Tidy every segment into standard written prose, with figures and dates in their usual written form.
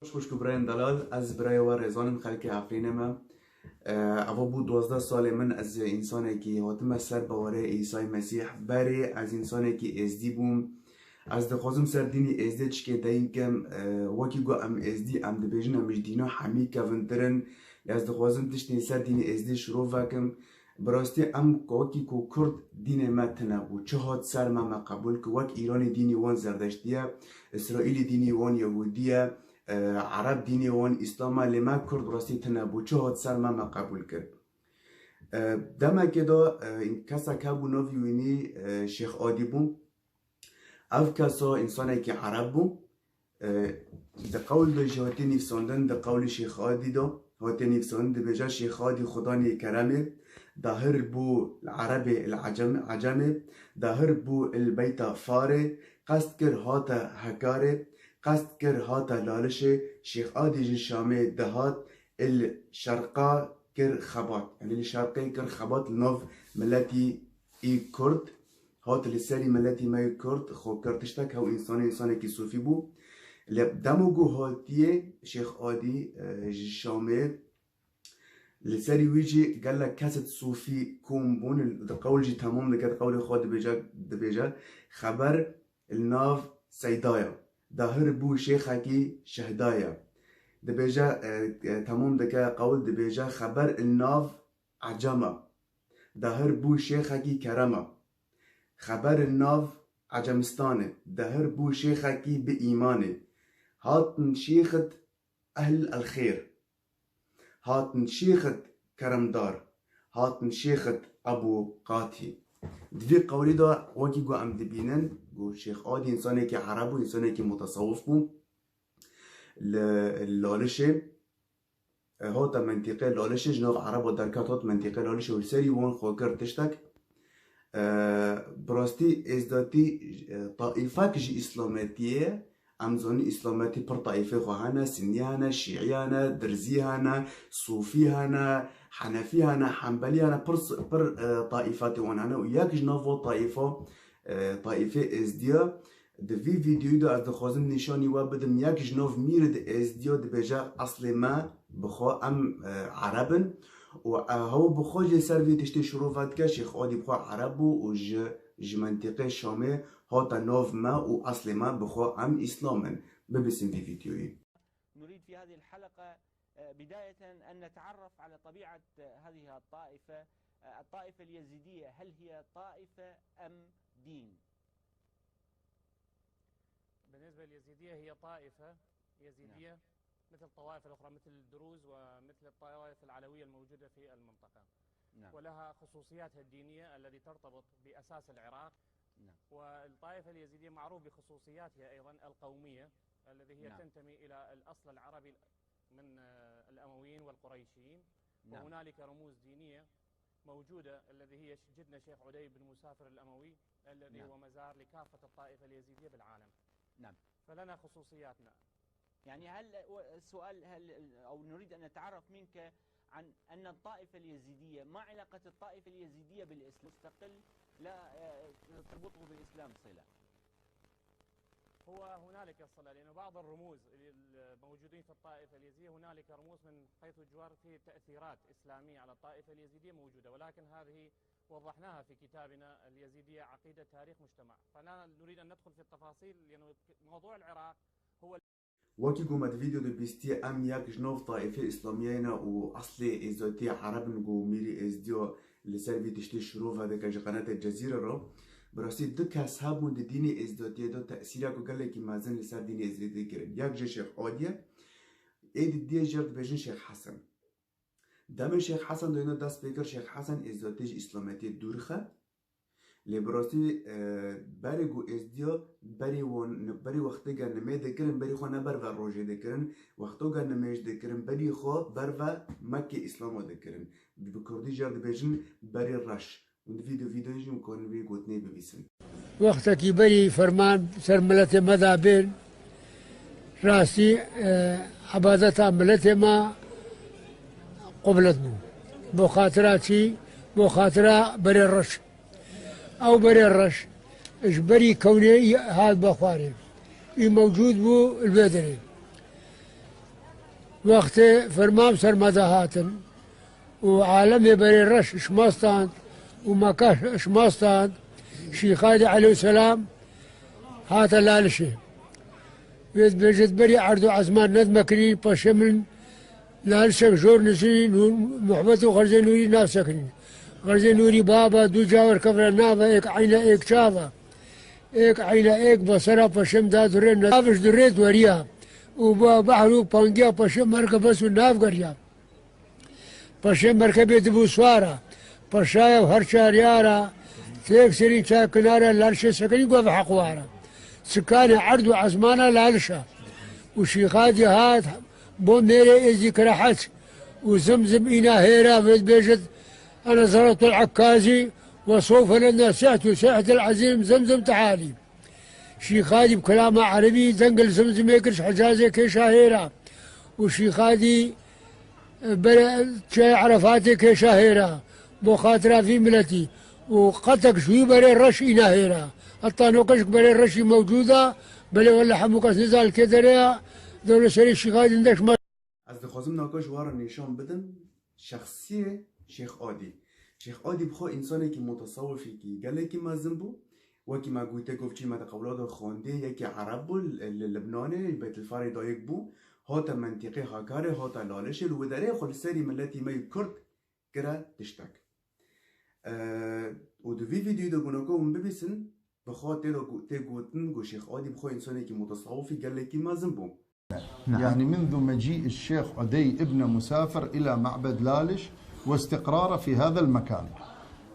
خوش براین دلال از برای و رزانم خلق افرینم اوا بود 12 سال من از انسانی که هاتم سر باوره عیسی مسیح بری از انسانی که ازدی بوم از دخوازم سر دینی ازدی چکه داین کم وکی گو ام ازدی ام دبیجن امش دینا حمی کونترن از دخوازم تشتین سر دینی ازدی شروع وکم براستی ام وکی کو کرد دین ما تنبو چه هات سر ما قبول که وک ایران دینی وان زردشتیه اسرائیل دینی وان یهودیه عرب دینی وان اسلام لما کرد راستی تنبو چه هات سر ما قبول کرد دما کدا این کسا کابو نویونی شیخ عادی بوم اف کسا انسانی که عرب بوم ده قول ده جهاتی نفساندن ده قول شیخ عادی دا هاتی نفساندن ده بجا شیخ عادی خدانی کرمه ظاهر بو العرب العجم ظاهر بو البيت فاره قصد كر هاتا هكاره قصد كر هاتا لالشه شيخ عادي الشامي دهات الشرقا كر خبات يعني الشرقي كر خبات نوف ملتي اي كرد هات لسالي ملتي ماي كرد خو كرتشتك هو انساني كي صوفي بو دموغو هاتيه شيخ عادي الشامي لسالي ويجي قال لك كاسة صوفي كوم بون قول جي تمام لقد قول خود دبيجا خبر الناف سيدايا ظاهر بو شيخكي شهدايا دبيجا تمام دكا قول دبيجا خبر الناف عجمة ظاهر بو شيخكي كرمة خبر الناف عجمستانه ظاهر بو شيخكي بإيمانه هات شيخت أهل الخير هاتن شيخت كرمدار هاتن شيخت أبو قاتي دفي قولي دا وكي قو أم دبينن قو شيخ عادي إنساني كي عربو إنساني كي متصوف بو لالشه هاتا منطقة لالشه جناف عربو دركات هات منطقة لالشه والسري وان خوكر تشتك براستي ازداتي طائفة كجي إسلاماتية امزوني اسلاماتي پر طائفه خواهانا سنيانا شيعيانا درزيهانا صوفيهانا حنفيهانا حنبليهانا پر طائفات وانانا وياك جنافو طائفه ازديا دفي فيديو دا از دخوازم نشاني وابدم ياك جناف ميرد ازديا دبجا اصل ما بخوا ام عربن وهو بخوا جي سر تشتي شروفات كا شيخ عادي بخوا عربو وج منطقه شامي هاتا نوف ما وأصل ما بخوا عم إسلاما ببسم في فيديوي. نريد في هذه الحلقة بداية أن نتعرف على طبيعة هذه الطائفة اليزيدية. هل هي طائفة أم دين؟ بالنسبة لليزيدية هي طائفة يزيدية. نعم. مثل الطوائف الأخرى مثل الدروز ومثل الطوائف العلوية الموجودة في المنطقة. نعم. ولها خصوصياتها الدينية التي ترتبط بأساس العراق. نعم. والطائفة اليزيدية معروف بخصوصياتها أيضا القومية التي هي نعم. تنتمي إلى الأصل العربي من الأمويين والقريشيين. نعم. وهنالك رموز دينية موجودة الذي هي جدنا شيخ عدي بن مسافر الأموي الذي نعم. هو مزار لكافة الطائفة اليزيدية بالعالم. نعم. فلنا خصوصياتنا. يعني السؤال أو نريد أن نتعرف منك عن أن الطائفة اليزيدية، ما علاقة الطائفة اليزيدية بالإسلام مستقل لا تربطه بالإسلام صلة؟ هو هنالك الصلة، لأن بعض الرموز الموجودين في الطائفة اليزيدية هنالك رموز من حيث الجوار في تأثيرات إسلامية على الطائفة اليزيدية موجودة، ولكن هذه وضحناها في كتابنا اليزيدية عقيدة تاريخ مجتمع، فلا نريد أن ندخل في التفاصيل لأن موضوع العراق هو وكي قومت فيديو دو بيستي ام ياك جنوف طائفة إسلاميين وأصلي إزوتي عرب نقو ميري إزديو لسر تشتي شروف هذا كاج قناة الجزيرة رو براسي دك أصحابون دي ديني إزدوتي دو تأثيرك وقال لك مازن لسر ديني إزدوتي كرن ياك جا شيخ عادية إيد دي جرد بجن شيخ حسن دام شيخ حسن دوينو داس بيكر شيخ حسن إزدوتيج إسلامتي دورخة لبراسي بريغو ازديو بري وقت گن نمي دكرن بري خو نبر و روجه دكرن وقتو گن نميش دكرن بري خو بر و مكة اسلامو دكرن بكردي جرد بيجن بري الرش وند فيديو يجي كون بي قوتني ببيسن وقتك بري فرمان سر ملتي مذابين راسي عبادتها ملتي ما قبلتنو بخاطراتي بخاطرة بري الرش أو بري الرش إجبري كوني هذا بخاري موجود بو البدري وقت فرمام سر مدهاتن وعالمي بري الرش شماستان ومكاش شماستان شيخادي عليه السلام هات لالشي بيجد بري عرضو عزمان ندمكري بشمل لالشك جور نسي محبتو غرزي نوري نافسكني غرزي نوري بابا دو جاور كفر نافا ايك عينا ايك شافا ايك عينا ايك بصرا بشم دا درين نافش دريت وريا وبحرو بانجيا بشم مركبس وناف قريا بشم مركبي دبو سوارا بشايا وهرشا ريارا تيك سرين شا كنارا لالشا سكني قوة حقوارا سكاني عرض وعزمانا لالشا وشيخاتي هات بو ميري ازي كراحت وزمزم إنا هيرا بيجد أنا زرت العكازي وصوف لنا ساعة العزيم زمزم تعالي شيخادي بكلام عربي زنقل زمزم يكرش حجازي كيشا هيرا وشيخادي عرفاتي كيشا هيرا بو خاطرة في ملتي وقتك شوي بري الرش إنا هيرا الطانوقش بري الرشي موجودة بلي ولا حموكس نزال كدريا دولة سري شيخادي ندش از دخوازم ناکاش وارا نشان بدم شخصی شیخ عادی. شیخ عادی بخوا انسانی که متصوفی که گله که مزن بو و که ما گویته گفت چی متقولاد خونده یکی عرب بو لبنانه بیت الفاری دایک بو هاتا منطقه هاکاره هاتا لالشه الوداره خل سری ملتی می کرد کرا تشتک و دو ویدیو دو گناکو هم ببیسن بخوا تی گوتن گو شیخ عادی بخوا انسانی که متصوفی گله که مزن بو. نعم. يعني منذ مجيء الشيخ عدي ابن مسافر إلى معبد لالش واستقراره في هذا المكان.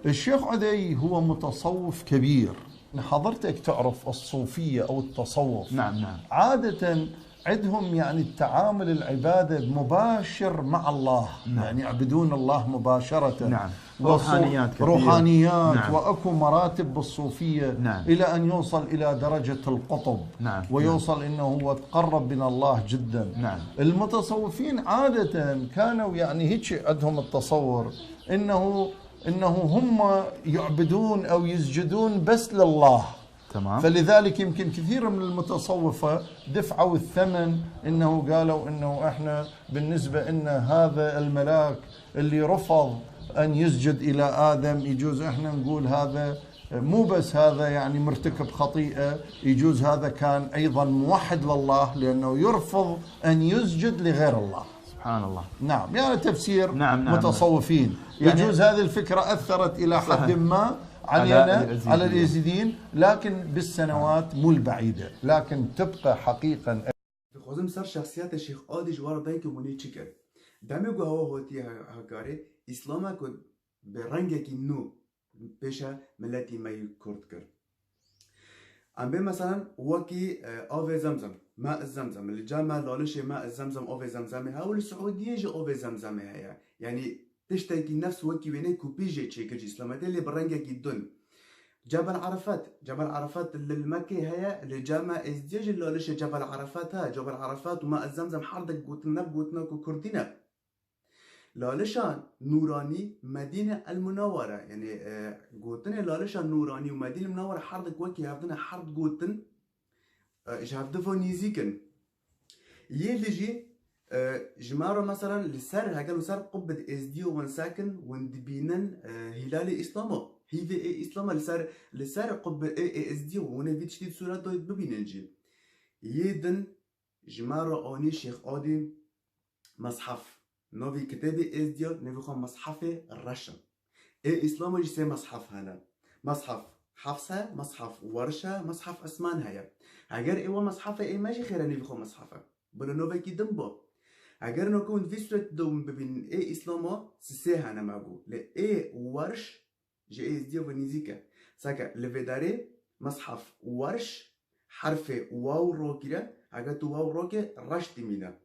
الشيخ عدي هو متصوف كبير. حضرتك تعرف الصوفية أو التصوف. نعم. عادة عندهم يعني التعامل العبادة مباشر مع الله. نعم. يعني يعبدون الله مباشرة. نعم. روحانيات كثير. روحانيات. نعم. وأكو مراتب بالصوفية. نعم. إلى أن يوصل إلى درجة القطب. نعم. ويوصل إنه هو تقرب من الله جدا. نعم. المتصوفين عادة كانوا يعني هيك عندهم التصور إنه هم يعبدون أو يسجدون بس لله. تمام. فلذلك يمكن كثير من المتصوفة دفعوا الثمن إنه قالوا إنه إحنا بالنسبة إن هذا الملاك اللي رفض أن يسجد إلى آدم يجوز إحنا نقول هذا مو بس هذا يعني مرتكب خطيئة، يجوز هذا كان أيضا موحد لله لأنه يرفض أن يسجد لغير الله. سبحان الله. نعم يعني تفسير نعم. متصوفين. يعني يجوز هذه الفكرة أثرت إلى حد ما على اليزيديين لكن بالسنوات مو البعيدة لكن تبقى حقيقة. دخوازم سر شخصیت شیخ عادی جوار دایی که منی چی کرد دمی گو هوا هوتی هکاره اسلاما که به رنگ که نو پیش ملتی می کرد کرد ام به مثلا وکی آب زمزم ماء زمزم اللي جا ما لالش ماء زمزم آب زمزم ها والسعودية جا آب زمزم ها يعني تشتكي نفس وكي ويني كوبيجي تشيكج اسلامتي اللي برنجا كيدون جبل عرفات المكي هي اللي جامع ازدياج اللي ليش جبل عرفات ها جبل عرفات وما الزمزم حردك قوتنا كردنا لالشان نوراني مدينة المنورة يعني قوتنا لالشان نوراني ومدينة المنورة حردك وكي هفدنا حرد قوتن ايش هفدفو نيزيكن يلجي جمارة مثلا لسر هقالوا سر قبة ازديو ونساكن وندبينن هلال اسلامو هي في اسلام لسر قبة ازديو ونفيد شديد سورة دويت ببيننجي يدن جمارة اني شيخ عادي مصحف نوفي كتاب ازديو نفيخو مصحف الرشا اسلامو جسي مصحف هنا مصحف حفصة مصحف ورشة مصحف اسمان هيا اگر ايوا مصحفه اي ماشي خير نفيخو مصحفه بلا نوفي كي دنبو اگر نكون في صورة دوم ببين اي اسلاما سيها انا ماغو لاي ورش جي اس دي ونيزيكا ساكا لفيداري مصحف ورش حرف واو روكيرا اگر تو واو روكي رش تمينا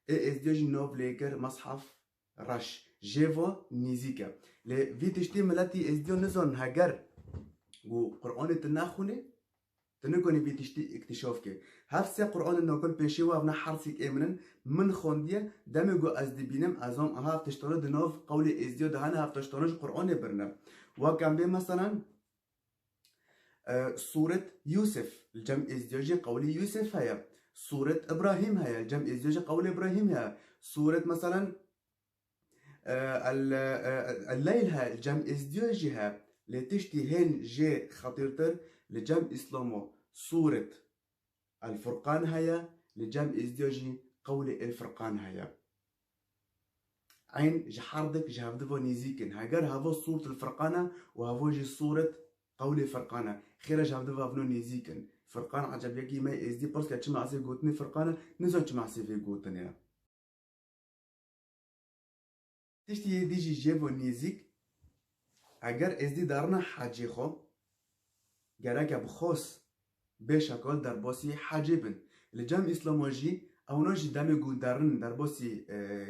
اي اس دي نوف ليكر مصحف رش جيفو نيزيكا ل في تشتي ملاتي اس دي نزون هاجر و قرآن تناخوني تنكوني في تشتي اكتشافك هفسه قرآن النقل بيشي وابنا حرسك امنن من خونديه دمجو از دبينم ازم هاف تشتغل دنوف قول ازديو دهنا هاف تشتغلش قرآن برنا وكان بي مثلا سورة يوسف الجمع ازديوجي قولي يوسف هيا سورة إبراهيم هيا الجمع ازدواج قول إبراهيم هيا سورة مثلا الليل هيا الجمع ازدواج هيا لتشتي هن جي خطيرتر لجمع إسلامو سورة الفرقان هيا لجمع ازدواج قول الفرقان هيا عين جحردك جهافدفو نيزيكن هاجر هافو سورة الفرقانة وهافو جي سورة قول الفرقانة خير جهافدفو هافنو نيزيكن فرقان عجب يكي ما ازدي برسكا تشمع عسي قوتني فرقانة نزو تشمع عسي في قوتني تشتي ديجي جيفو نيزيك اگر ازدي دارنا حاجي خو گرک بخوص بشکل در باسی حاجبن لجام اسلاموجی اوناجی دم گودارن در باسی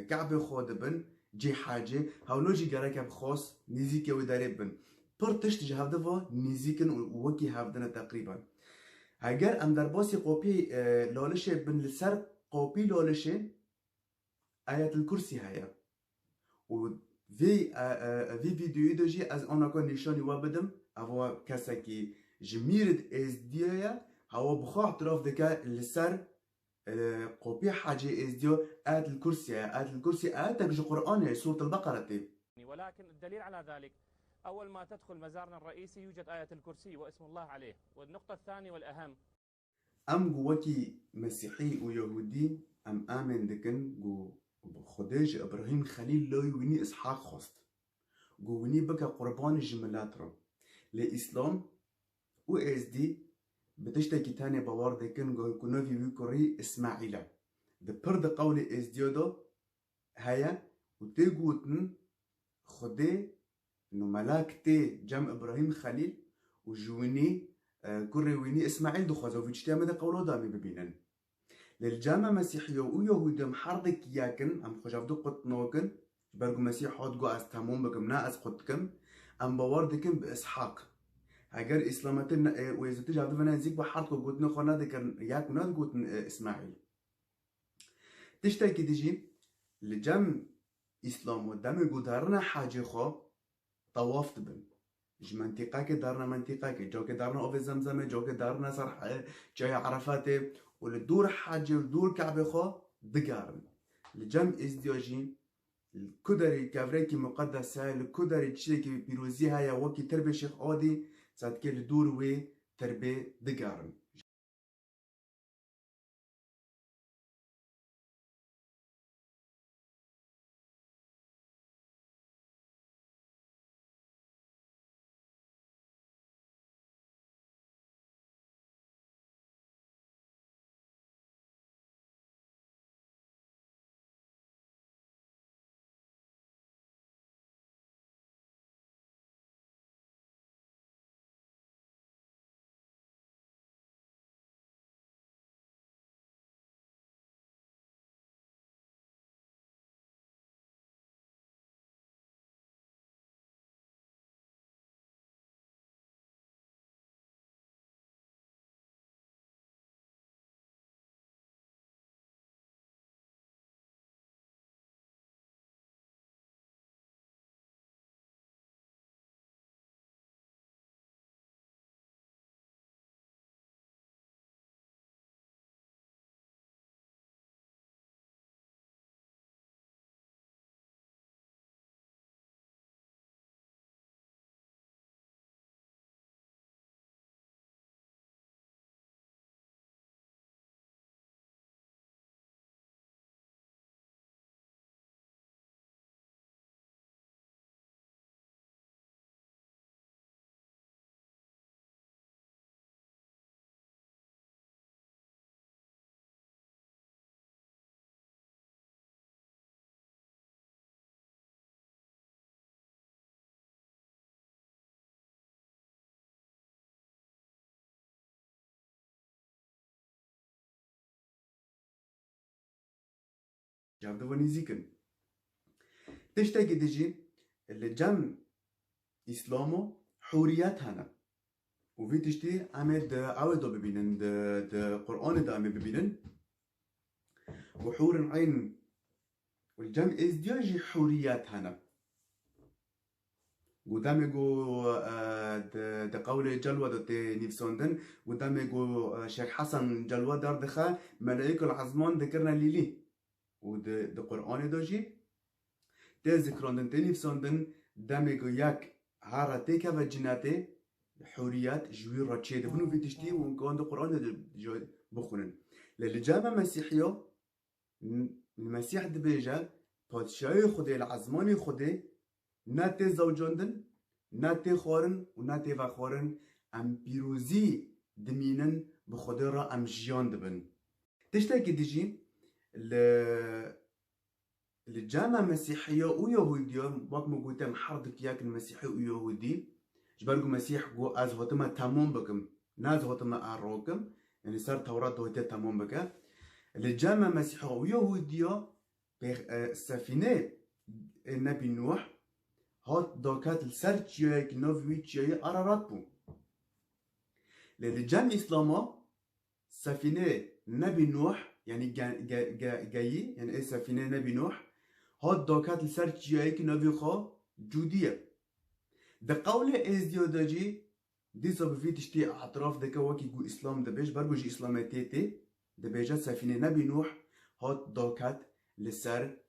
کعب خود بن جی حاجه هوناجی گرک بخوص نزیک و دریبن پر تشت جهافده و نزیکن وکی هافدن تقریبا اگر ام در باسی قوپی لالشه بن لسر قوپی لالشه آیت الکرسی هیا و في فيديو دوجي از انا كون نشاني وابدم او كسكي جميرد ازديا هو بخو اعتراف دكا لسر قوبي حاجه ازديو ات الكرسي اتك جو قران سوره البقره تي ولكن الدليل على ذلك اول ما تدخل مزارنا الرئيسي يوجد آية الكرسي واسم الله عليه. والنقطة الثانية والأهم ام جوكي مسيحي ويهودي ام امن دكن جو خديج ابراهيم خليل لوي ويني اسحاق خست جو ويني بكا قربان الجملات رو لإسلام و اس دي بتشتكي تاني بوار دكن جو كنوفي ويكوري اسماعيلا ببرد قول اس ديودو هيا وتيجوتن خدي انه ملاك تي جم ابراهيم خليل وجويني كوري ويني اسماعيل دو خزو في جتامة قولو دامي ببينن للجامعة مسيحية ويهود محرضك ياكن ام خجاف دو قط نوكن برقو مسيح هاد قو استامون بكم نا از قطكم ام بواردكم باسحاق اگر اسلامتنا ويزو تجا دفنا زيك بحرضكو قوتنا خونا دكن ياكن ناد قوتن اسماعيل تشتاكي تجي لجام اسلام ودام قدارنا حاجة خو طواف تبن ج منطقة كي دارنا منطقة كي جو كي دارنا اوفي زمزمة جو كي دارنا صرح جاي عرفاتي ولدور حاجة ولدور كعبة خو دقارن لجم ازدواجين الكدري كافريكي مقدسة الكدري تشيكي بيروزي هيا وكي تربي شيخ عودي صادكي لدور وي تربي دقارن جاب دواني زيكن تشتاكي تجي لجم اسلامو حوريات هنا وفي تشتي عمد عودو ببينن د قرآن دا عمد ببينن وحور عين والجم ازدياجي حوريات هنا قدامي جو ده قول جلوة ده نيفسوندن قدامي جو شيخ حسن جلوة دار دخا ملائكة العظمان ذكرنا ليلي وده قرآن داجي ده ذكراندن ده نيفسوندن دامي جو يك هارتي كفا جناتي حوريات جوي راتشي دفنو في تشتي ونكون ده قرآن ده بخونن للجامعة مسيحية المسيح دبيجا بادشاهي خدي العظماني خدي ناتي زوجاندن ناتي خورن و ناتي وخورن ام بيروزي دمينن بخدي را ام جيان دبن تشتاكي ديجي الجامعة مسيحية و يهودية وقت ما قلت محرضك ياك المسيحي و يهودي جبالكو مسيح قو از هوتما تمام بكم ناز هوتما اروكم يعني صار توراة هوتي تمام بكم الجامعة مسيحية و يهودية سفينة النبي نوح هات داكات السر تشيك نوفي تشيك أرارات بو للجامعة إسلاما سفينة نبي نوح يعني جاي يعني سفينة نبي نوح هات داكات السر تشيك نوفي خا جودية ده قول ازديو داجي دي صبفي تشتي اعتراف دكا وكي جو اسلام دبيش برگو جي اسلامتيتي دبيجا سفينة نبي نوح هات داكات لسر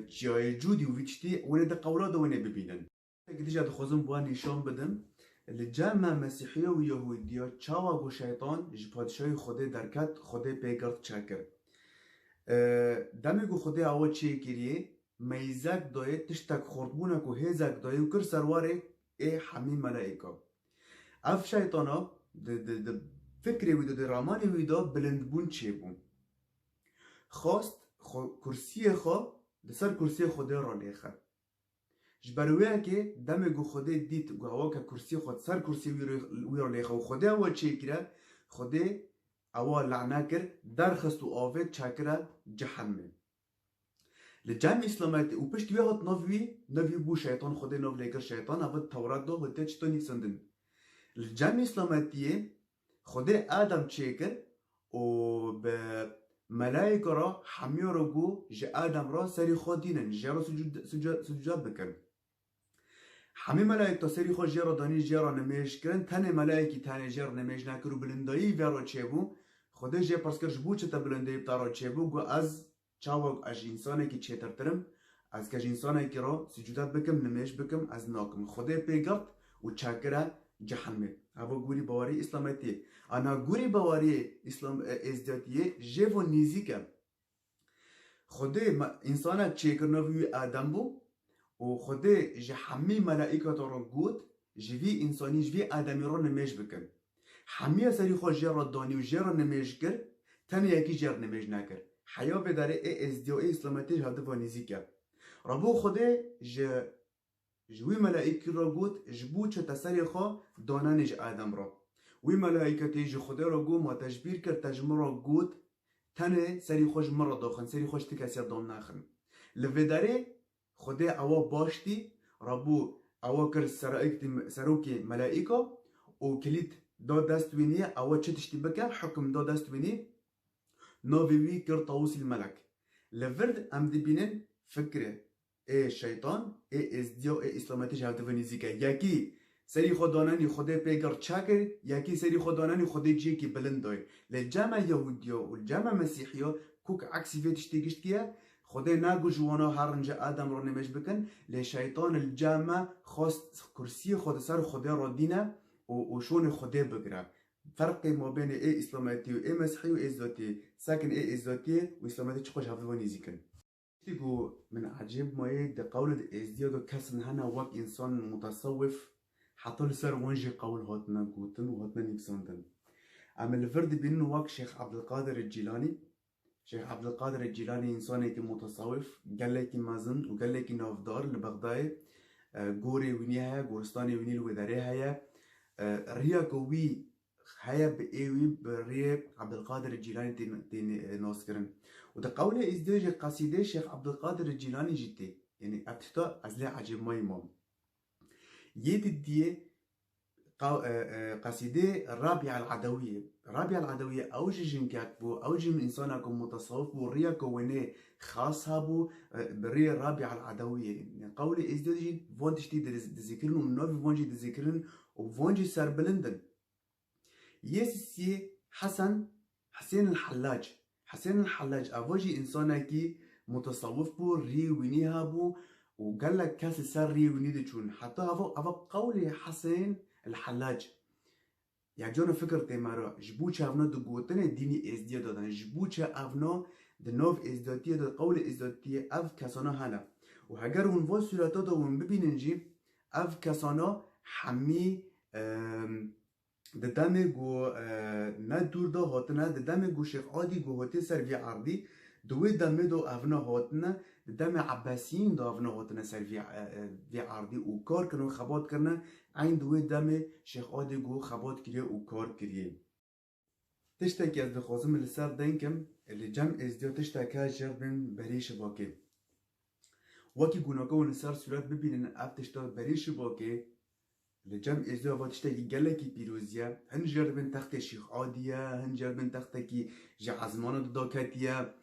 جای جودی و ویچتی ونه ده قولا ده ونه ببینن اگه جا دخوزم بوان نشان بدم الجامعة مسیحیه و یهودیه چاوا گو شیطان جپادشای خوده درکت خوده پیگرد چاکر دمی گو خوده آوا چه کریه میزک دایه تشتک خوردبونه که هزک دایه و کر سرواره حمی ملائکا اف شیطانا ده فکری ویدو ده رامانی ویدو بلندبون چه بون خواست کرسی خوا دسر کرسی خوده را لیخه جبرویه که دم گو خوده دیت گو هوا که کرسی خود سر کرسی وی را لیخه و خوده اول چه کره خوده اول لعنه کر درخست و آوه چاکره جهنمه لجامع اسلامات و پشت وی هات نوی بو شیطان خوده نو لیکر شیطان اول تورات دو هده چطا نیفسندن لجامع اسلاماتیه خوده آدم چه کر و به ملائکه را حمی را گو جه آدم را سری خود دینن جه را سجود بکن حمی ملائک تا سری خود جه را دانی جه را نمیش کرن تن ملائکی تن جه را نمیش نکر و بلندایی و را چه بو خوده جه پس کرش بو چه تا بلندایی بتا را چه بو گو از چاوگ از انسانه که چه ترترم از کج انسانه که را سجودت بکم نمیش بکم از ناکم خوده پیگرد و چاکره جهنمه هوا گوری باوری اسلامتی انا گوری باوری اسلام ازدیاتیه جیو نیزیکه خوده انسان چیکرنوی آدم بو و خوده جه حمی ملائکات را گود جوی انسانی جوی آدمی را نمیش بکن حمی سری خود جه را دانی و جه را نمیش کر تن یکی جه را نمیش نکر حیا بداره ازدیاتی اسلامتی هده و نیزیکه ربو خوده جوی ملائکی را گود جبو چه تسری خواه دانانج آدم را وی ملائکتی جو خدا را گو ما تجبیر کرد تجمع را گود تنه سری خوش مرا داخن سری خوش تکسی دام نخن لفداره خدا اوا باشتی ربو اوا کرد سروکی ملائکا و کلید دا دستوینیه اوا چه تشتی بکن حکم دا دستوینی ناویوی کرد طاوس الملک لفرد ام دبینن فکره شیطان ازدیا اسلامتی جهت و نزیکه یکی سری خدانانی خدا پیگر چاکر یکی سری خدانانی خدا جی کی بلند دای لجامع یهودیا و الجامع مسیحیا کوک عکسی فیتش تیگشت کیه خدا نگو جوانا هرنج آدم رو نمیش بکن لشیطان الجامع خواست کرسی خدا سر خدا را دینه و شون خدا بگره فرق ما بین اسلامتی و مسیحی و ازداتی ساکن ازداتی و اسلامتی چه خوش حفظ و نیزیکن تيجو من عجيب ما يد قول ازديادو كسن هنا وك انسان متصوف حطول سر ونجي قول هاتنا قوتن وهاتنا نيكساندن اما الفرد بينه وك شيخ عبد القادر الجيلاني شيخ عبد القادر الجيلاني انسان كي متصوف قال لك مازن وقال لك نافدار لبغداد غوري وينيها غورستاني ويني الوداري هيا ريا قوي هيا بأيوي بريا عبد القادر الجيلاني تين ناسكرن وده قوله ازدواج قصيدة شيخ عبد القادر الجيلاني جدي يعني ابتدا ازلي عجيب ما يمام يد دي قصيدة رابعة العدوية. رابعة العدوية أوجي جن كاتبو أوجي من إنسانكم متصوف وريا كوني خاصها بو بري رابعة العدوية. يعني قولي إزدوجي فونتش تي دذكرن ومنوفي فونجي دذكرن وفونجي سربلندن. يسي حسين الحلاج. حسين الحلاج أفوجي إنسانكي متصوف بو ري وينيها بو وقال لك كاس سر ري ونيدي تشون حتى أفو قولي حسين الحلاج يعني جونا فكر تيمارا جبوچا افنا دو گوتن ديني ازديا دادن جبوچا افنا دنوف ازداتيا دا قول ازداتيا اف كسانا هنا وهاگر هون فو سوراتا دا ون ببینن جي اف كسانا حمي ددامي گو ندور دا هاتنا ددامي گو شيخ عادي گو هاتي سر في عرضي دوي دامي دو افنا هاتنا ددامي عباسيين دا افنا هاتنا سر في عرضي وكار كنو خبات کرنا عين دوي دامي شيخ عادي گو خبات كريه وكار كريه. تشتاكي از دخوازم اللي سر دينكم اللي جمع ازديو تشتاكا جربن بريش باكي وكي گوناكو نسار سورات ببينن اف تشتا بريش باكي اللي جمع ازديو با تشتاكي گلكي بيروزيا هن جربن تخت شيخ عادية هن جربن تختكي جعزمان داكاتيا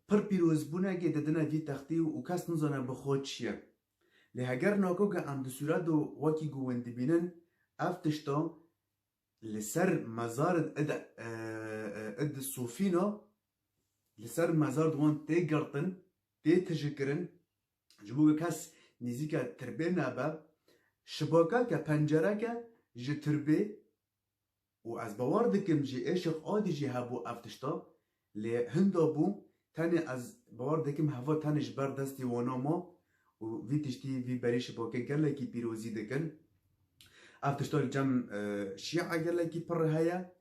پر بيروز بونا كي ددنا في تختي وكاس نزانا بخود شيا لهاگر ناكو که عند سورات دو وكي گوين دبينن اف تشتا لسر مزار اد الصوفينا لسر مزار دوان تي قرطن تي تجكرن جبوه كاس نزيكا تربي نابا شباكا كا پنجره كا جي تربي و از باور دكم جي اشق آدي جي هبو افتشتا لي هندا بو تاني از باور دكم هوا تاني جبر دستي واناما و في تشتي في بري شباكا گلكي بيروزي دكن افتشتا الجم شيعة گلكي پر هيا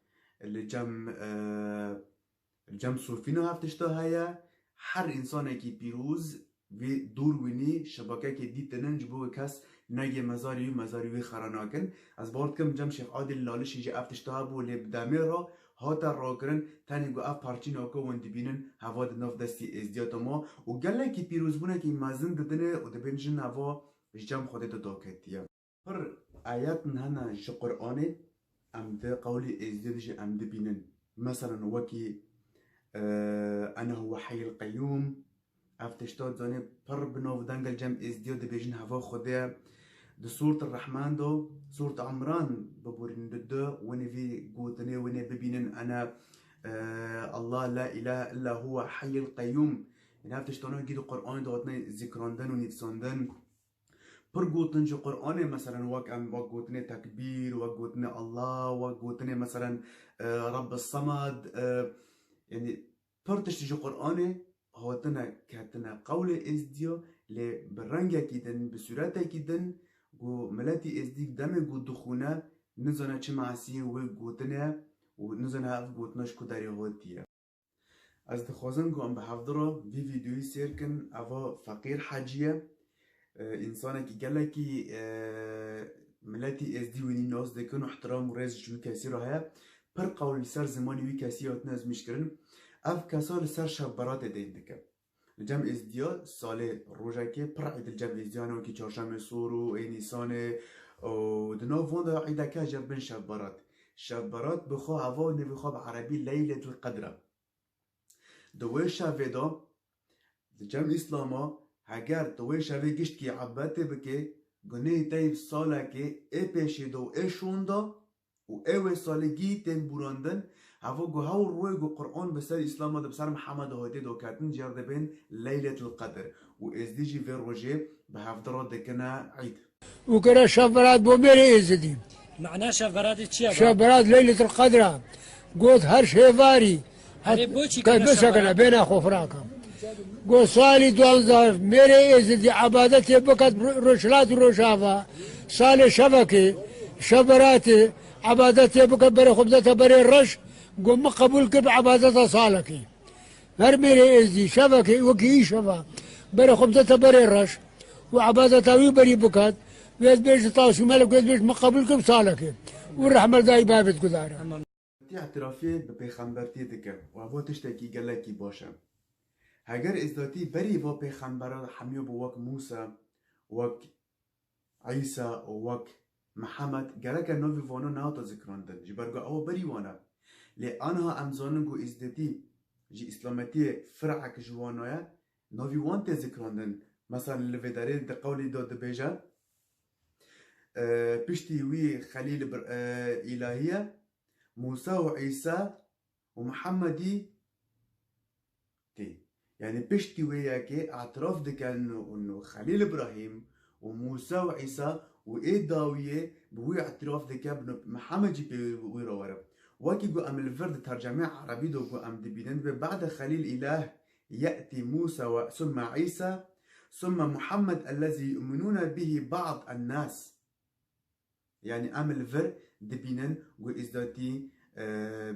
الجم صوفينا افتشتا هيا هر انسانه كي بيروز في دور ويني شبكه كي ديتنن جبو كاس نگه مزاری خراناکن از بارد کم جم شیخ عادل لالش جه افتشتا بو لبدامه را هاتا را کرن تانی گو اف پارچین آکا وند بینن هوا دناف دستی ازدیات ما و گله کی پیروز بونه کی مازن ددنه و دبینجن هوا جم خودت داکتیه پر آیات نهانا جه قرآنه امده قولی ازدیات جه امده بینن مثلا وكي أنا هو حي القيوم افتشتاد زاني پر بنوف دنگل جم ازدياد بيجن هوا خده دو سورة الرحمن دو سورة عمران ببورين دو وني في قوتني وني ببينن أنا الله لا إله إلا هو حي القيوم يعني افتشتانو جيدو قرآن دواتنا ذكراندن ونفساندن پر قوتن جو قرآن مثلا وك ام وك قوتني تكبير وك قوتني الله وك قوتني مثلا رب الصمد يعني پر تشتجو قرآن هاتنا كاتنا قول ازديو لبرنجا كيدن بسورتا كيدن و ملاتي ازديك دم قو دخونا نزانا چه معسيه و قوتنا و نزانا هف قوتناش كداري هاتيه از دخوازن قو ام بحفظرا في فيديوي سيركن افا فقير حاجية انسانا كي قالا كي ملاتي ازدي ويني ناس دكن احترام و ريز جو كاسي راها پر قول سر زماني وي كاسي هاتنا از مشكرن اف كاسال سر شبرات دين دكن الجمع ازديا سال روجاكي پر عيد الجمع ازديانو كي چهارشنبه سور و نيسان و دنا فوندا عيدا كا جربن شبرات بخوا هوا نبخوا بعربي ليلة القدر دوي شافيدا الجمع اسلاما هاگر دوي شافي گشت كي عباته بكي گنه تايب سالا كي اي پیشي دو اي شوندا و اي سالگي تن براندن هوا گو هاو روی گو قرآن بسر اسلام ده بسر محمد هاتی دو کاتن جرده بین لیلة القدر و ازدیجی في روجه به هفدرات دکنا عيد وكرا شفرات بوميري ازدي معناه شفرات تشيا شفرات ليلة القدر قلت هر شيفاري كبسكنا بين اخو فراكم قلت صالي دوالزار ميري ازدي عبادتي بكت رشلات روشافا صالي شبكي شفراتي عبادتي بكت بري خبزتها بري الرش قم قبول كب عبادتها صالكي هرميري ازدي شبكي وكي شفا بري خبزتها بري الرش وعبادتها ويبري بكت ويز بيش طاوش ملك ويز بيش مقبول كب صالكي والرحمة داي بابت قدارة تي اعترافي ببيخمبرتي دكا وهو تشتكي قالكي باشا هاگر ازداتي بري و بيخمبر حميو بوك موسى وك عيسى وك محمد گلک نوی وانو نهاتا ذکراندن جبرگو او بری وانا لی آنها امزانن گو ازدتی جی اسلامتی فرعک جوانایا نوی وان ته ذکراندن مثلا لفداره ده قولی داد بیجا پشتی وی خلیل الهیه موسى وعيسى ومحمدي تي يعني بشتي وياكي اعتراف دكان انه خليل ابراهيم وموسى وعيسى وايه داويه بوي اعتراف دكان محمدي بويرا ورا واكي جو ام الفرد ترجمه عربي دو جو ام دبينن بعد خليل اله ياتي موسى ثم عيسى ثم محمد الذي يؤمنون به بعض الناس يعني ام الفرد دبينن جو ازداتي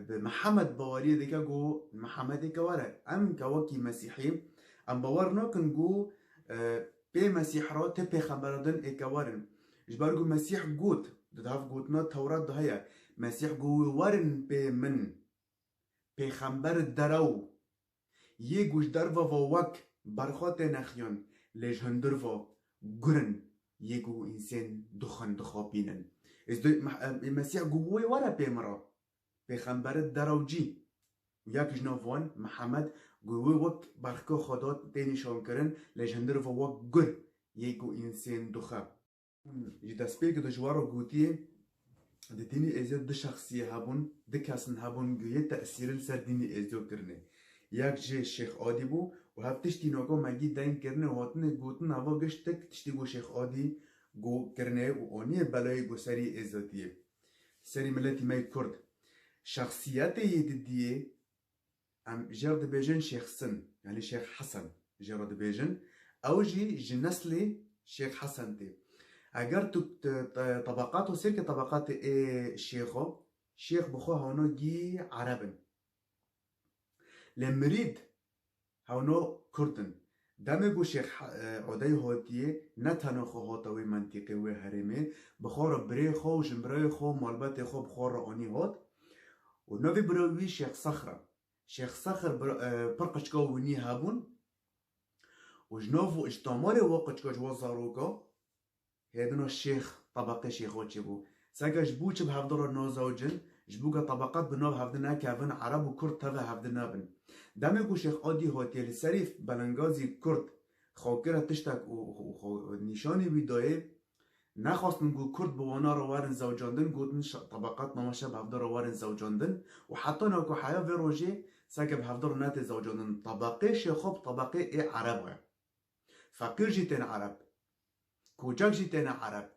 بمحمد بواري ديكا جو محمد ديكا ورا ام كوكي مسيحي ام باورنا كن جو بي مسيح را تبي خبردن اكوارن جبار جو مسيح جوت دهاف جوتنا تورات دهيا مسيح جو ورن بي من بي خبر درو يجوش درفا ووك برخات نخيان ليش هندرفا جرن يجو انسان دخن دخابينن المسيح جوه ورا بيمرا بخنبر دروجی یکیش نوان محمد گوی وقت برکه خدات تنشان کردن لجندر و وقت گر یکو انسان دخه جداس پیک دجوارو گویی دینی ازیاد دو شخصی هبون دو کسان هبون گویی تأثیر سر دینی ازیاد کرده یک جه شیخ عادی بو و هفتش تیناگا مگی دین کرده و هاتن گوتن هوا گشتک تشتی گو شیخ عادی گو کرده و آنی بلای گو سری ازیادیه سری ملتی می کرد شخصيات يدديه ام جرد بيجن شيخ سن يعني شيخ حسن جرد بيجن او جي نسلي شيخ حسن تي اگر تو طبقاته سيرك طبقات شيخو شيخ بخو هونو جي عربن لمريد هونو كردن دمجو شيخ عدي هوتيه نتنو خو هوتوي منطقي وهرمي بخور بري خو جمبري خو مالبات خو بخور اني هوت ونوفي بروي شيخ صخرة شيخ صخر برقشكو وني هابون وجنوفو اجتمالي وقتكو جوزاروكو هيدنو الشيخ طبقي شيخ وچبو ساقا جبوچ بهفدر نوزوجن جبوكا طبقات بنوب هفدنا كافن عرب وكرد تفا هفدنا بن داميكو شيخ عادي هوتي لسريف بلنغازي كرد خوكرة تشتك ونشاني بدايه نخواستن گو کرد بوانا رو وارن زوجاندن گوتن طبقات نماشه بهفدر رو وارن زوجاندن و حتی ناکو حیا و روژه ساکه بهفدر نات زوجاندن طبقه شخوب طبقه ای عربه فقیر جیتن عرب کوچک جیتن عرب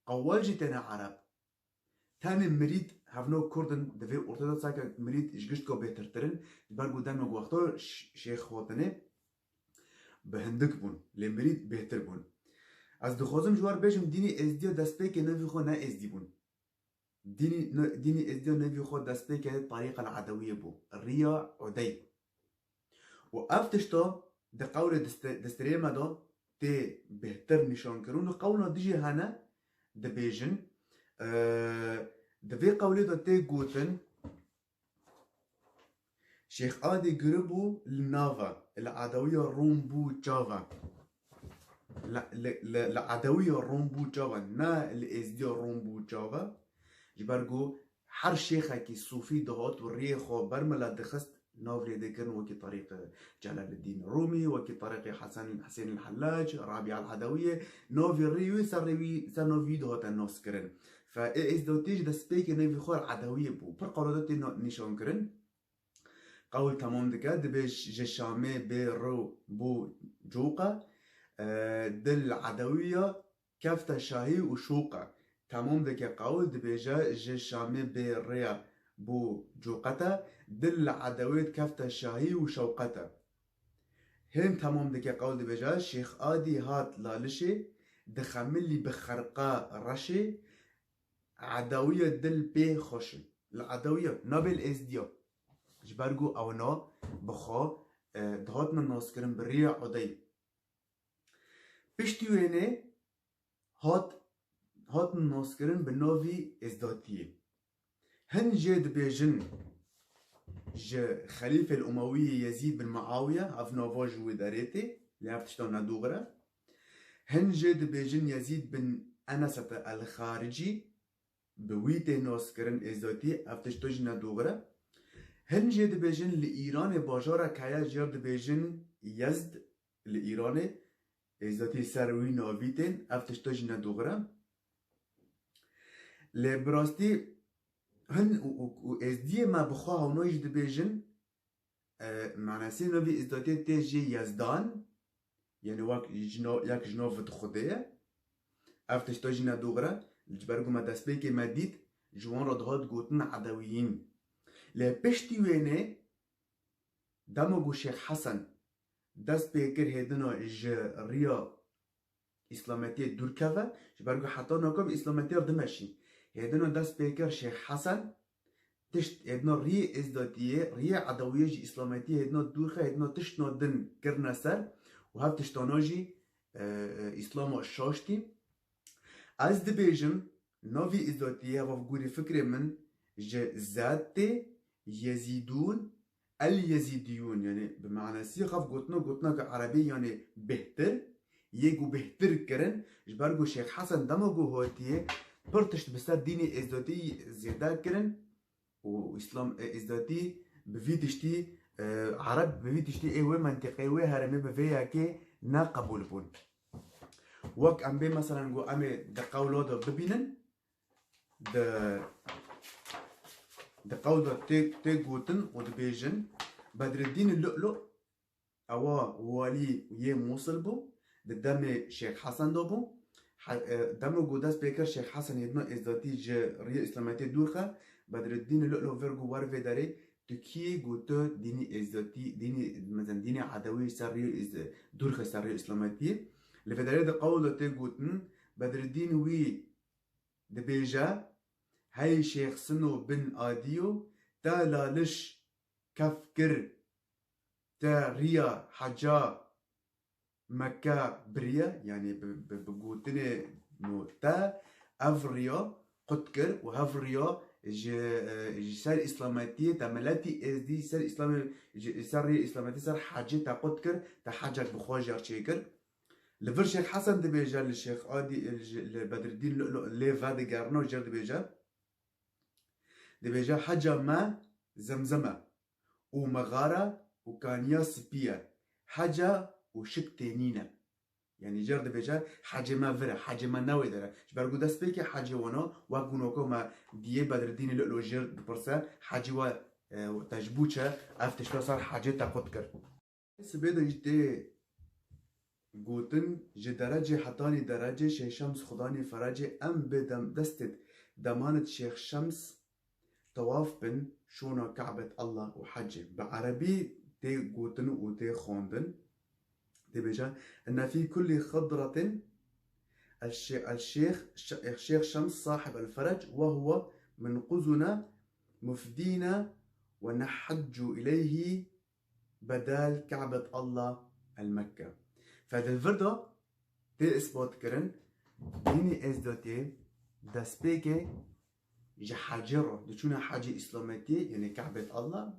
قوال جیتن عرب تاني مريد هفنو كردن دفي ارتداد ساكا مريد اشگشت کو بهترترن برگو دم نگو وقتا شیخ خواتنه بهندک بون لمريد بهتر بون از دخوازم جوار بيجم ديني ازديو دستبيك نبي خو نا ازدي بون ديني ازديو نبي خو دستبيك الطريقة العدوية بو الريا عدي وافتشتا ده قول دستريما دا تي بهتر نشان كرون قولنا ديجي هانا ده بيجن ده في قولي دا تي قوتن شيخ آدي قربو لنافا العدوية روم بو جافا العدوية روم بو جافا نا الازديو روم بو جافا جبرگو هر شيخة كي صوفي دهات والريخو برملا دخست نافري دكن وكي طريق جلال الدين الرومي وكي طريق حسين الحلاج رابعة العدوية نوفي الريوي سر نوفي دهات الناس كرن فازدوتيج دا سبيك نوفي خور عدوية بو پر قرادات نشان كرن قول تمام دكا دبش جشامي بيرو بو جوقة دل عدوية كفتا شاهي وشوقة تمام دكا قول دبجا جشامي بيريا بو جوقتا دل عدوية كفتا شاهي وشوقتا هن تمام دكا قول دبجا شيخ آدي هات لالشي دخملي بخرقا رشي عدوية دل بي خوش العدوية نابل ازديو جبرگو اونا بخوا دهاتنا ناس کرن بريا عدي پشتی وینه هات ناس کرن به ناوی ازداتیه هن جد بیجن ج خليفة الأموية يزيد بن معاوية هف نافاج وداريتي اللي هفتشتو ندوغرة هن جد بيجن يزيد بن أنست الخارجي بويتي ناس كرن إزداتي أفتشتوج ندوغرة هن جد بيجن لإيران باجارة كايا جرد بيجن يزد لإيران إزداتي سروي ناويتين أفتشتوج ندوغرة لبراستي هن و إزدي ما بخواه ونو جد بيجن معنى سي نوفي إزداتي تيجي يزدان يعني واك ياك جنوفت خديه أفتشتوج ندوغرة الجبرقو ما دسبيكي مديد جوان ردهات قوتن عدويين لبشتي وينه دموغو شيخ حسن دسبيكر هيدنا ريا إسلامتية دوركافة جبرقو حتى ناكم إسلامتية دمشي هيدنا دسبيكر شيخ حسن تشت هيدنا ريا إزداتية ريا عدوية جي إسلامتية هيدنا دورخة هيدنا تشتنا دن كرنا سر وهاف تشتاناجي إسلام الشاشتي از دبيجم نوفي إزداتية وفقوري فكرة من ذاتي يزيدون اليزيديون يعني بمعنى سيخاف قلتنا كعربي يعني بهتر يجو بهتر كرن جبرقو شيخ حسن دموغو هوتيه برتشت بسات ديني إزداتي زيادة كرن وإسلام إزداتي بفيدشتي عرب بفيدشتي ايوه منطقي هرمي بفيها كي ناقبول بون وك ام بي مثلا جو امي دقاولو دو ببينن دقاولو تي قوتن ودبيجن بدر الدين اللؤلؤ اوا والي يه موصل بو دمي شيخ حسن دوبو دمو قوداس بيكر شيخ حسن يدنا ازداتي جي ريا اسلاماتي دورخه بدر الدين اللؤلؤ فيرغو وارفي داري تكي قوتو ديني ازداتي ديني مثلا ديني عدوي سرية دورخه سرية اسلاماتي لفدري ده قولة تيجوتن بدر الدين وي دبيجا هاي شيخ سنو بن آديو تا لالش كفكر تا ريا حجا مكة بريا يعني بقوتني نو تا افريا قتكر وهفريا جي سر اسلاماتية تا ملاتي از دي سر اسلامي سر اسلاماتي سر حاجة تا قتكر تا حاجة بخواجر تشيكر لفر شيخ حسن دبيجا للشيخ عادي بدر الدين اللؤلؤ ليفا دي قارنو جر دبيجا حاجة ما زمزمة ومغارة وكانيا سبيا حاجة وشك تنينة يعني جر دبيجا حاجة ما فرا حاجة ما ناوي دارا جبرقو دست بيكي حاجة وانا واقونوكو ما ديه بدر الدين اللؤلؤ جر دبرسا حاجة و تجبوشة افتشتا صار حاجة تاقود كر سبيدا جدي قوتن جي درجة حطاني درجة شيخ شمس خداني فرجة ام بدم دستت دمانت شيخ شمس طواف بن شونا كعبة الله وحجة بعربي تي قوتن وتي خوندن تي بيجا ان في كل خضرة الشيخ شمس صاحب الفرج وهو منقذنا مفدينا ونحج إليه بدال كعبة الله المكة فهذا الفردا تي إثبات كرن ديني إزداتي دسبيكي جي حاجرة دچونا حاجة إسلامية يعني كعبة الله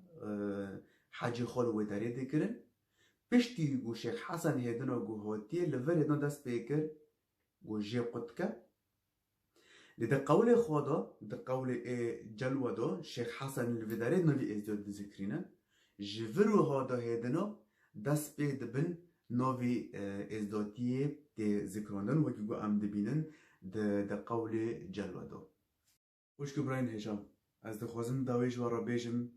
حاجة خلوة داري كرن بشتي جو شيخ حسن هيدنا جو هوتي لفر هيدنا دسبيكر جو جي قدكا لده قولي خوادا ده قولي جلوة دا شيخ حسن الفداري نوي إزداد ذكرنا جفرو هادا هيدنا دسبيك دبن نوی ازداتیه ده ذکراندن و که گو ام دبینن ده قول جلوه وش که براین هشام از ده خوزم داویش و را بیشم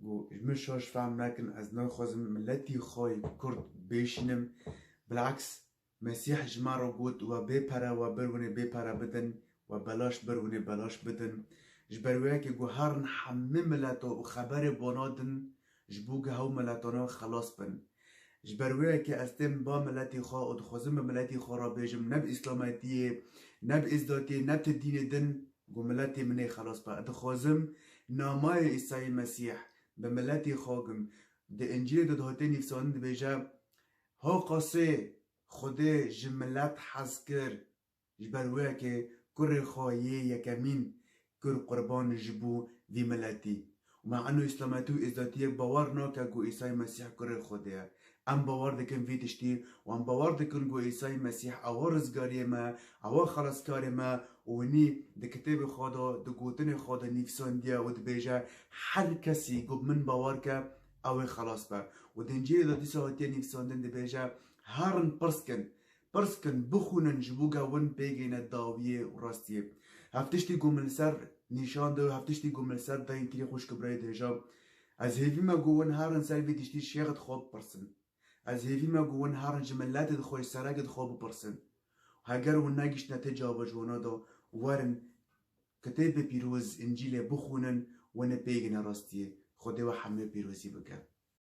گو مشاش فهم نکن از نه خوزم ملتی خواه کرد بیشنم بالعکس مسیح جمع را گوت و بپره و برونه بپره بدن و بلاش برونه بلاش بدن جبروه که گو هر نحمه ملتا و خبر بانادن جبوگه هاو ملتانا خلاص بن جبروه که استم با ملتی خواه و دخوزم ملتی خواه را بیجم نب اسلامتیه نب ازداتیه نب تدین دن گو ملتی منه خلاص با دخوزم نامای عیسی مسیح به ملتی خواهم ده انجیل ده هاته نفسان ده بیجم ها قاسه خوده جملت حز کر جبروه که کر خواهیه یکمین کر قربان جبو وی ملتی مع انه اسلامتو ازداتیه باور ناکه گو عیسی مسیح کره خوده ام باور دکن وی تشتی و ام باور دکن گو عیسی مسیح او رزگاری ما او خلاصکاری ما و نی د کتاب خدا د گوتن خدا نیفسان دیا و دبیجه هر کسی گو من باور که او خلاص با و د انجیل د دیساتی نیفساندن دبیجه هرن پرسکن بخونن جبوگا ون پیگین داویه و راستیه هفتشتی گومل سر نشان ده و هفتشتی گومل سر دا این تیری خوش کبرای دیجا از هیوی ما گوون هرن سر وی تشتی شیغت خواب پرسن از هیوی ما گوون هرن جملات دخوی سرگت خواب پرسن هگر ون نگیش نتیجه بجوانا دا ورن کتاب پیروز انجیل بخونن ون پیگین راستیه خدا و همه پیروزی بکن